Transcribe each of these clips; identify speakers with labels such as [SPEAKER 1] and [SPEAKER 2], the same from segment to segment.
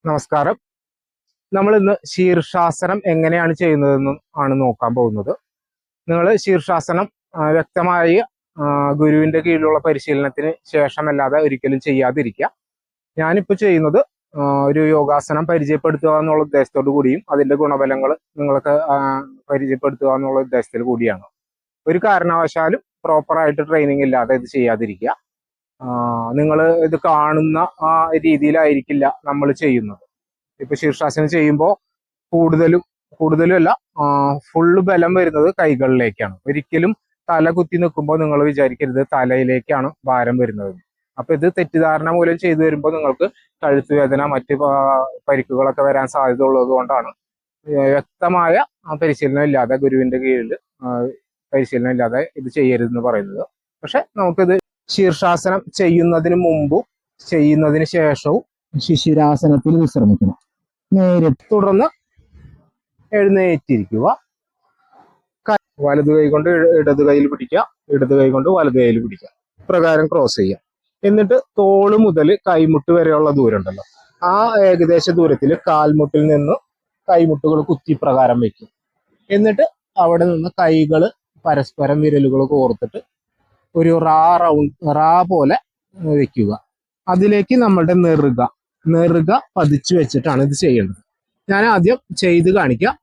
[SPEAKER 1] നമസ്കാരം. നമ്മൾ ഇന്ന് ശീർഷാസനം എങ്ങനെയാണ് ചെയ്യുന്നതെന്നും ആണ് നോക്കാൻ പോകുന്നത്. നിങ്ങൾ ശീർഷാസനം വ്യക്തമായി ഗുരുവിന്റെ കീഴിലുള്ള പരിശീലനത്തിന് ശേഷമല്ലാതെ ഒരിക്കലും ചെയ്യാതിരിക്കുക. ഞാനിപ്പോൾ ചെയ്യുന്നത് ഒരു യോഗാസനം പരിചയപ്പെടുത്തുക എന്നുള്ള ഉദ്ദേശത്തോടു കൂടിയും അതിന്റെ ഗുണഫലങ്ങൾ നിങ്ങൾക്ക് പരിചയപ്പെടുത്തുക എന്നുള്ള ഉദ്ദേശത്തിൽ കൂടിയാണ്. ഒരു കാരണവശാലും പ്രോപ്പറായിട്ട് ട്രെയിനിങ് ഇല്ലാതെ ഇത് ചെയ്യാതിരിക്കുക. നിങ്ങൾ ഇത് കാണുന്ന ആ രീതിയിലായിരിക്കില്ല നമ്മൾ ചെയ്യുന്നത്. ഇപ്പൊ ശീർഷാസനം ചെയ്യുമ്പോൾ കൂടുതലും അല്ല, ഫുള്ള് ബലം വരുന്നത് കൈകളിലേക്കാണ്. ഒരിക്കലും തല കുത്തി നിൽക്കുമ്പോൾ നിങ്ങൾ വിചാരിക്കരുത് തലയിലേക്കാണ് ഭാരം വരുന്നത്. അപ്പൊ ഇത് തെറ്റിദ്ധാരണ മൂലം ചെയ്തു വരുമ്പോൾ നിങ്ങൾക്ക് കഴുത്ത് വേദന മറ്റ് പരിക്കുകളൊക്കെ വരാൻ സാധ്യത ഉള്ളത് കൊണ്ടാണ് വ്യക്തമായ പരിശീലനം ഇല്ലാതെ ഗുരുവിന്റെ കീഴിൽ പരിശീലനം ഇല്ലാതെ ഇത് ചെയ്യരുതെന്ന് പറയുന്നത്. പക്ഷെ നമുക്കിത് ശീർഷാസനം ചെയ്യുന്നതിന് മുമ്പും ചെയ്യുന്നതിന് ശേഷവും ശിശിരാസനത്തിൽ വിശ്രമിക്കണം. തുടർന്ന് എഴുന്നേറ്റിരിക്കുക. വലത് കൈ കൊണ്ട് ഇടത് കൈയിൽ പിടിക്കുക, ഇടത് കൈ കൊണ്ട് വലത് കൈയിൽ പിടിക്കുക. പ്രകാരം ക്രോസ് ചെയ്യുക. എന്നിട്ട് തോള് മുതൽ കൈമുട്ട് വരെയുള്ള ദൂരം ഉണ്ടല്ലോ, ആ ഏകദേശ ദൂരത്തിൽ കാൽമുട്ടിൽ നിന്ന് കൈമുട്ടുകൾ കുത്തി പ്രകാരം വെക്കും. എന്നിട്ട് അവിടെ നിന്ന് കൈകൾ പരസ്പരം വിരലുകൾ കോർത്തിട്ട് ഒരു റാ പോലെ വെക്കുക. അതിലേക്ക് നമ്മളുടെ നെറുക പതിച്ചു വെച്ചിട്ടാണ് ഇത് ചെയ്യേണ്ടത്. ഞാൻ ആദ്യം ചെയ്ത് കാണിക്കാം.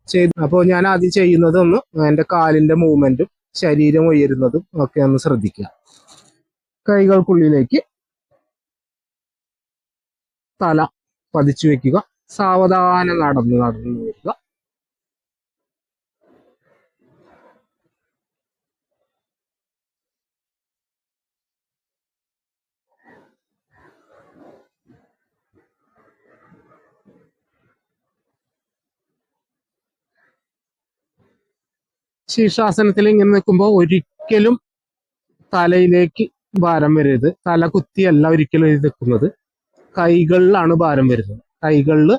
[SPEAKER 1] അപ്പോൾ ഞാൻ ആദ്യം ചെയ്യുന്നത് ഒന്ന് എൻ്റെ കാലിന്റെ മൂവ്മെന്റും ശരീരം ഉയരുന്നതും ഒക്കെ ഒന്ന് ശ്രദ്ധിക്കുക. കൈകൾക്കുള്ളിലേക്ക് തല പതിച്ചു വെക്കുക. സാവധാനം നടന്നു വരിക. ശീർഷാസനത്തിൽ ഇങ്ങനെ നിൽക്കുമ്പോൾ ഒരിക്കലും തലയിലേക്ക് ഭാരം വരരുത്. തല കുത്തിയല്ല ഒരിക്കലും ഇത് നിൽക്കുന്നത്, കൈകളിലാണ് ഭാരം വരുന്നത്. കൈകളിൽ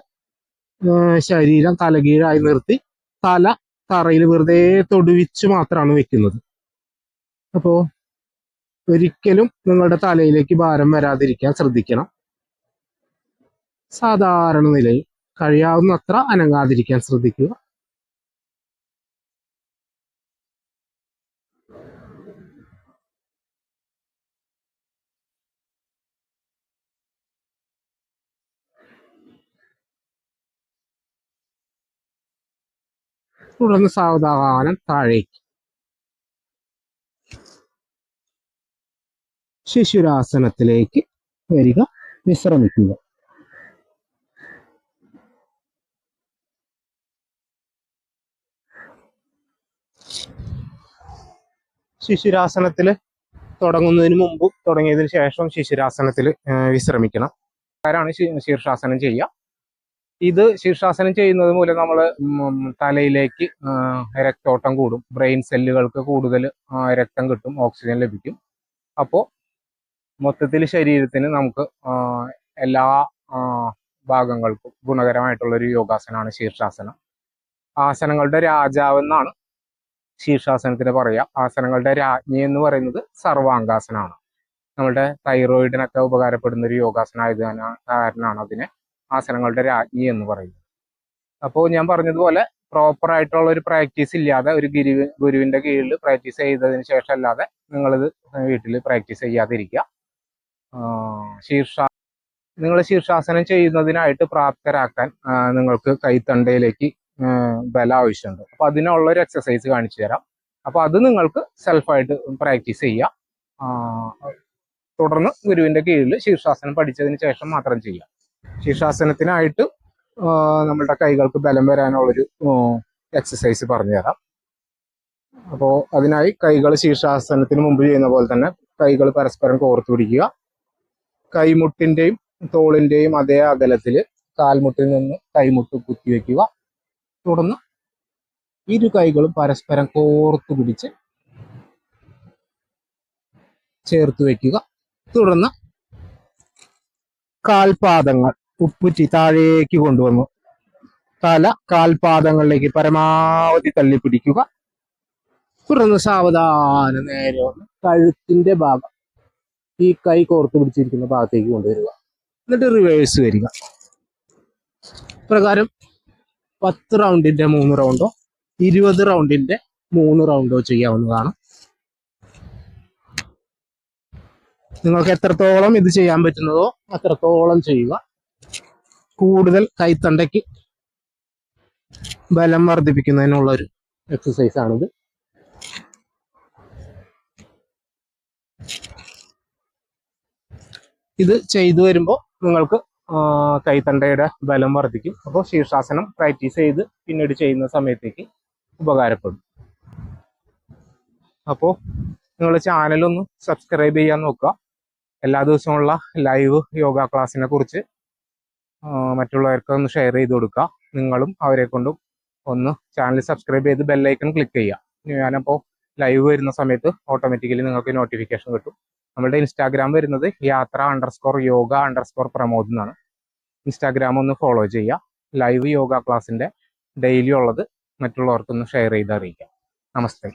[SPEAKER 1] ശരീരം തലകീഴായി നിർത്തി തല തറയിൽ വെറുതെ തൊടുവിച്ച് മാത്രമാണ് വെക്കുന്നത്. അപ്പോ ഒരിക്കലും നിങ്ങളുടെ തലയിലേക്ക് ഭാരം വരാതിരിക്കാൻ ശ്രദ്ധിക്കണം. സാധാരണ നിലയിൽ കഴിയാവുന്നത്ര അനങ്ങാതിരിക്കാൻ ശ്രദ്ധിക്കുക. തുടർന്ന് സാവധാനം താഴേക്ക്. ശിശുരാസനത്തിലേക്ക് വരിക, വിശ്രമിക്കുക. ശിശുരാസനത്തിൽ തുടങ്ങുന്നതിന് മുമ്പും തുടങ്ങിയതിന് ശേഷം ശിശുരാസനത്തിൽ വിശ്രമിക്കണം. ആരാണ് ശീർഷാസനം ചെയ്യുക. ഇത് ശീർഷാസനം ചെയ്യുന്നത് മൂലം നമ്മൾ തലയിലേക്ക് രക്തോട്ടം കൂടും, ബ്രെയിൻ സെല്ലുകൾക്ക് കൂടുതൽ രക്തം കിട്ടും, ഓക്സിജൻ ലഭിക്കും. അപ്പോൾ മൊത്തത്തിൽ ശരീരത്തിന് നമുക്ക് എല്ലാ ഭാഗങ്ങൾക്കും ഗുണകരമായിട്ടുള്ളൊരു യോഗാസനമാണ് ശീർഷാസനം. ആസനങ്ങളുടെ രാജാവെന്നാണ് ശീർഷാസനത്തിന് പറയുക. ആസനങ്ങളുടെ രാജ്ഞി എന്ന് പറയുന്നത് സർവാംഗാസനമാണ്. നമ്മളുടെ തൈറോയിഡിനൊക്കെ ഉപകാരപ്പെടുന്ന ഒരു യോഗാസനം ആയത് കാരണമാണ് അതിനെ ആസനങ്ങളുടെ രാജ്ഞി എന്ന് പറയുന്നത്. അപ്പോൾ ഞാൻ പറഞ്ഞതുപോലെ പ്രോപ്പർ ആയിട്ടുള്ള ഒരു പ്രാക്ടീസ് ഇല്ലാതെ ഒരു ഗുരുവിന്റെ കീഴിൽ പ്രാക്ടീസ് ചെയ്തതിന് ശേഷം അല്ലാതെ നിങ്ങളിത് വീട്ടിൽ പ്രാക്ടീസ് ചെയ്യാതിരിക്കുക. നിങ്ങൾ ശീർഷാസനം ചെയ്യുന്നതിനായിട്ട് പ്രാപ്തരാക്കാൻ നിങ്ങൾക്ക് കൈത്തണ്ടയിലേക്ക് ബലം ആവശ്യമുണ്ട്. അപ്പൊ അതിനുള്ള ഒരു എക്സസൈസ് കാണിച്ചു തരാം. അപ്പൊ അത് നിങ്ങൾക്ക് സെൽഫായിട്ട് പ്രാക്ടീസ് ചെയ്യാം. തുടർന്ന് ഗുരുവിന്റെ കീഴിൽ ശീർഷാസനം പഠിച്ചതിന് ശേഷം മാത്രം ചെയ്യാം. ശീർഷാസനത്തിനായിട്ട് നമ്മളുടെ കൈകൾക്ക് ബലം വരാനുള്ളൊരു എക്സസൈസ് പറഞ്ഞു തരാം. അപ്പോൾ അതിനായി കൈകൾ ശീർഷാസനത്തിന് മുമ്പ് ചെയ്യുന്ന പോലെ തന്നെ കൈകൾ പരസ്പരം കോർത്തു പിടിക്കുക. കൈമുട്ടിന്റെയും തോളിന്റെയും അതേ അകലത്തിൽ കാൽമുട്ടിൽ നിന്ന് കൈമുട്ട് കുത്തിവെക്കുക. തുടർന്ന് ഇരു കൈകളും പരസ്പരം കോർത്തു പിടിച്ച് ചേർത്ത് വെക്കുക. തുടർന്ന് കാൽപാദങ്ങൾ ഉപ്പുറ്റി താഴേക്ക് കൊണ്ടുവന്നു തല കാൽപാദങ്ങളിലേക്ക് പരമാവധി തള്ളിപ്പിടിക്കുക. തുടർന്ന് സാവധാനം നേരെ വന്ന് കഴുത്തിന്റെ ഭാഗം ഈ കൈ കോർത്ത് പിടിച്ചിരിക്കുന്ന ഭാഗത്തേക്ക് കൊണ്ടുവരിക. എന്നിട്ട് റിവേഴ്സ് വരിക. പ്രകാരം 10 റൗണ്ടിന്റെ 3 റൗണ്ടോ 20 റൗണ്ടിന്റെ 3 റൗണ്ടോ ചെയ്യാവുന്നതാണ്. നിങ്ങൾക്ക് എത്രത്തോളം ഇത് ചെയ്യാൻ പറ്റുന്നതോ അത്രത്തോളം ചെയ്യുക. കൂടുതൽ കൈത്തണ്ടയ്ക്ക് ബലം വർദ്ധിപ്പിക്കുന്നതിനുള്ള ഒരു എക്സസൈസ് ആണിത്. ഇത് ചെയ്തു വരുമ്പോൾ നിങ്ങൾക്ക് കൈത്തണ്ടയുടെ ബലം വർദ്ധിക്കും. അപ്പോൾ ശീർഷാസനം പ്രാക്ടീസ് ചെയ്ത് പിന്നീട് ചെയ്യുന്ന സമയത്തേക്ക് ഉപകാരപ്പെടും. അപ്പോൾ നിങ്ങൾ ചാനലൊന്ന് സബ്സ്ക്രൈബ് ചെയ്യാൻ നോക്കുക. എല്ലാ ദിവസമുള്ള ലൈവ് യോഗ ക്ലാസ്സിനെ കുറിച്ച് മറ്റുള്ളവർക്ക് ഒന്ന് ഷെയർ ചെയ്ത് കൊടുക്കുക. നിങ്ങളും അവരെ കൊണ്ടും ഒന്ന് ചാനൽ സബ്സ്ക്രൈബ് ചെയ്ത് ബെല്ലൈക്കൺ ക്ലിക്ക് ചെയ്യുക. ഞാനപ്പോൾ ലൈവ് വരുന്ന സമയത്ത് ഓട്ടോമാറ്റിക്കലി നിങ്ങൾക്ക് നോട്ടിഫിക്കേഷൻ കിട്ടും. നമ്മുടെ ഇൻസ്റ്റാഗ്രാം വരുന്നത് യാത്ര_യോഗ_പ്രമോദ് എന്നാണ്. ഇൻസ്റ്റാഗ്രാം ഒന്ന് ഫോളോ ചെയ്യുക. ലൈവ് യോഗ ക്ലാസ്സിൻ്റെ ഡെയിലി ഉള്ളത് മറ്റുള്ളവർക്കൊന്ന് ഷെയർ ചെയ്ത് അറിയിക്കാം. നമസ്തേ.